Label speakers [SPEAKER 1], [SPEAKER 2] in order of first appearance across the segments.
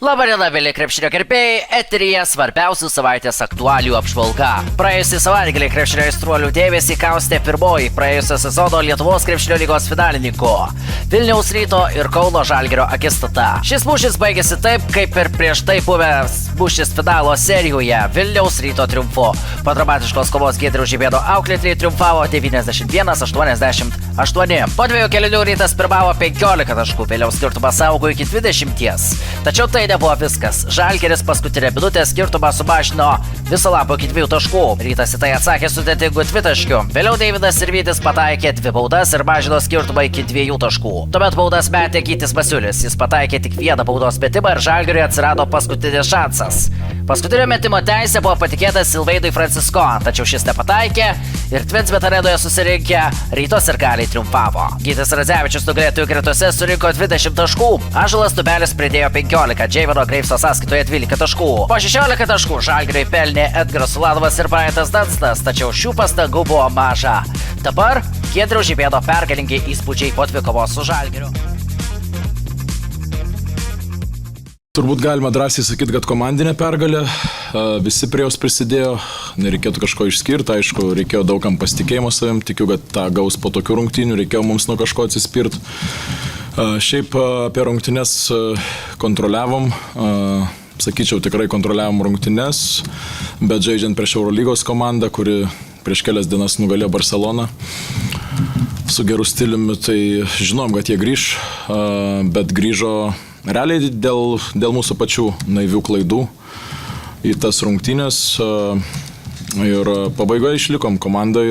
[SPEAKER 1] Labadiena, mėly krepšinio gerbėjai, eteryje svarbiausių savaitės aktualijų apžvalga. Praėjusį savaitgalį krepšinio aistruolių dėmesį kaustė pirmoji praėjusio sezono Lietuvos krepšinio lygos finalininkų – Vilniaus Ryto ir Kauno Žalgirio akistata. Šis mūšis baigėsi taip, kaip ir prieš tai buvęs mūšis finalo serijoje – Vilniaus Ryto triumfu. Po dramatiškos kovos Giedriaus Žibėno auklėtiniai triumfavo 91-88. Po dviejų kėlinių Rytas pirmavo 15 taškų, vėliau skirtumas augo iki 20. Tačiau tai nebuvo viskas. Žalgiris paskutinę minutę skirtumą sumažino viso labo iki 2 taškų. Rytas į tai atsakė sudėtingu dvitaškiu. Vėliau Deividas Sirvydis pataikė 2 baudas ir mažino skirtumą iki 2 taškų. Tuomet baudas metė Gytis Masiulis. Jis pataikė tik 1 baudos metimą ir Žalgiriui atsirado paskutinis šansas. Paskutinio metimo teisė buvo patikėta Silvaidui Francisko, tačiau šis nepataikė ir Tvinsbet arenoje susirinkę Ryto sirgaliai triumfavo. Gytis Radzevičius nugalėtojų gretose surinko 20 taškų. Ąžuolas Tubelis pridėjo 15, Džeivino Greivso sąskaitoje 12 taškų. Po 16 taškų Žalgiriui pelnė Edgaras Ulanovas ir Brianas Dunstas, tačiau šių pastangų buvo maža. Dabar Giedriaus Žibėno pergalingi įspūdžiai po dvikovos su Žalgiriu.
[SPEAKER 2] Turbūt galima drąsiai sakyti, kad komandinė pergalė, visi prie jos prisidėjo, nereikėtų kažko išskirti, aišku, reikėjo daugam pasitikėjimo savim, tikiu, kad tą gaus po tokių rungtynių, reikėjo mums nuo kažko atsispirti. Šiaip apie rungtynes kontroliavom, sakyčiau, tikrai kontroliavom rungtynes, bet žaidžiant prieš Eurolygos komandą, kuri prieš kelias dienas nugalėjo Barceloną su geru stiliumi, tai žinom, kad jie grįž, bet grįžo realiai dėl mūsų pačių naivių klaidų į tas rungtynės ir pabaigoje išlikom komandą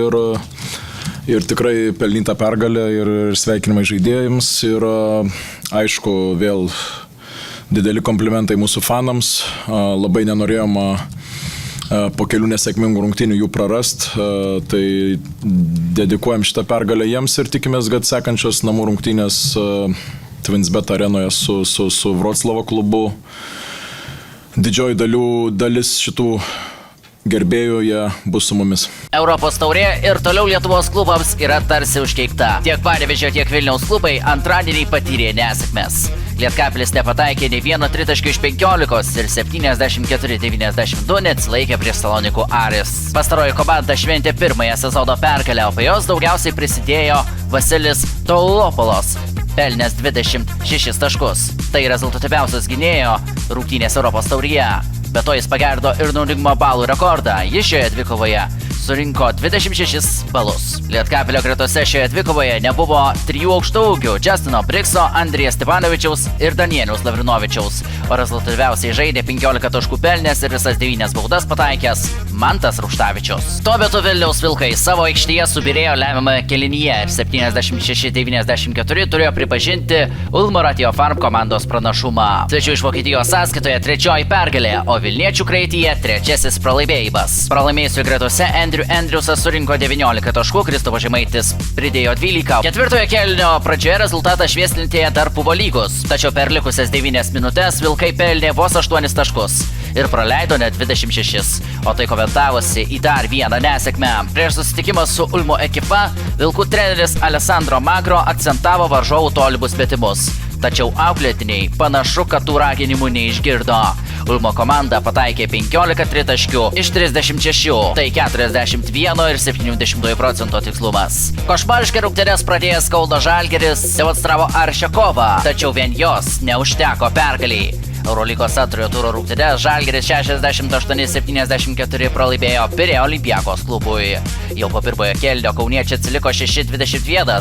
[SPEAKER 2] ir tikrai pelnyta pergalė ir sveikinimai žaidėjams ir aišku vėl dideli komplimentai mūsų fanams, labai nenorėjom po kelių nesėkmingų rungtynių jų prarast, tai dedikuojam šitą pergalę jiems ir tikimės, kad sekančios namų rungtynės Tvinsbet arenoje su Vroclavo klubu. Didžioji dalis šitų gerbėjų jie bus su mumis.
[SPEAKER 1] Europos taurė ir toliau Lietuvos klubams yra tarsi užkeikta. Tiek Panevėžio, tiek Vilniaus klubai antradienį patyrė nesėkmes. Lietkabelis nepataikė nei vieno tritaškio iš 15 ir 74-92 neatsilaikė prieš Salonikų Aris. Pastaroji komanda šventė pirmąją sezono pergalę, o prie jos daugiausiai prisidėjo Vasilis Taulopolos, pelnęs 26 taškus. Tai rezultatyviausias gynėjo rungtynės Europos taurėje. Be to jis pagerino ir naudingumo balų rekordą. Jis šioje dvikovoje surinko 26 balus. Lietkabelio gretose šioje dvikovoje nebuvo 3 aukštaūgių – Justino Brikso, Andrijas Stepanovičiaus ir Danieliaus Lavrinovičiaus, o rezultatyviausiai žaidė 15 taškų pelnęs ir visas 9 baudas pataikęs Mantas Rukštavičius. Tuo metu Vilniaus Vilkai savo aikštėje subirėjo lemiamąją kėlinyje ir 76-94 turėjo pripažinti Ulmo Ratio Farm komandos pranašumą. Svečių iš Vokietijos sąskaitoje 3 pergalė, o Vilniečių kraityje 3 pralaimėjimas. Pralaimėjusių gretose Andriusas surinko 19 taškų, Kristupas Žemaitis pridėjo 12. Ketvirtojo kėlinio pradžioje rezultatas švieslintėje dar buvo lygus, tačiau per likusias 9 minutės Vilkai pelnė vos 8 taškus ir praleido net 26, o tai komentavosi į dar vieną nesėkmę. Prieš susitikimą su Ulmo ekipa Vilkų treneris Alessandro Magro akcentavo varžovų tolimus metimus. Tačiau auklėtiniai panašu, kad tų raginimų neišgirdo. Ulmo komanda pataikė 15 tritaškių iš 36, tai 41 ir 70% tikslumas. Košmariškai rungtynes pradėjęs Kauno Žalgiris demonstravo aršią kovą, tačiau vien jos neužteko pergalei. Eurolygos antrojo turo rungtynes Žalgiris 68-74 pralaimėjo Pirėjo Olympiakos klubui. Jau po pirmojo kėlinio kauniečiai atsiliko 6-21.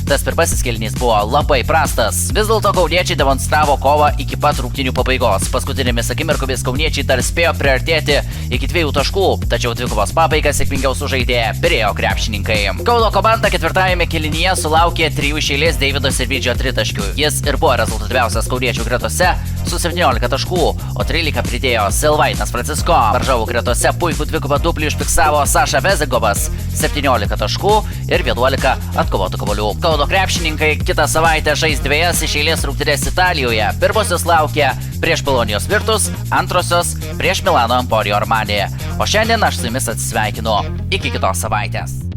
[SPEAKER 1] Tas pirmasis kėlinys buvo labai prastas. Vis dėlto kauniečiai demonstravo kovą iki pat rungtynių pabaigos. Paskutinėmis akimirkomis kauniečiai dar spėjo priartėti iki 2 taškų, tačiau dvikovos pabaigą sėkmingiau sužaidė Pirėjo krepšininkai. Kauno komanda ketvirtajame kėlinyje sulaukė 3 iš eilės Deivido Sirvydžio tritaškių. Jis ir buvo rezultatyviausias kauniečių gretose su 17 taškų, o 13 pridėjo Silvaidas Francisko. Varžovų gretose puikų dvigubą dublį užfiksavo Saša Vezingovas, 17 taškų ir 11 atkovotų kamuolių. Kauno krepšininkai kitą savaitę žais 2 iš eilės rungtynes Italijoje. Pirmosios laukia prieš Bolonijos Virtus, antrosios prieš Milano Emporio Armani. O šiandien aš su jumis atsisveikinu. Iki kitos savaitės.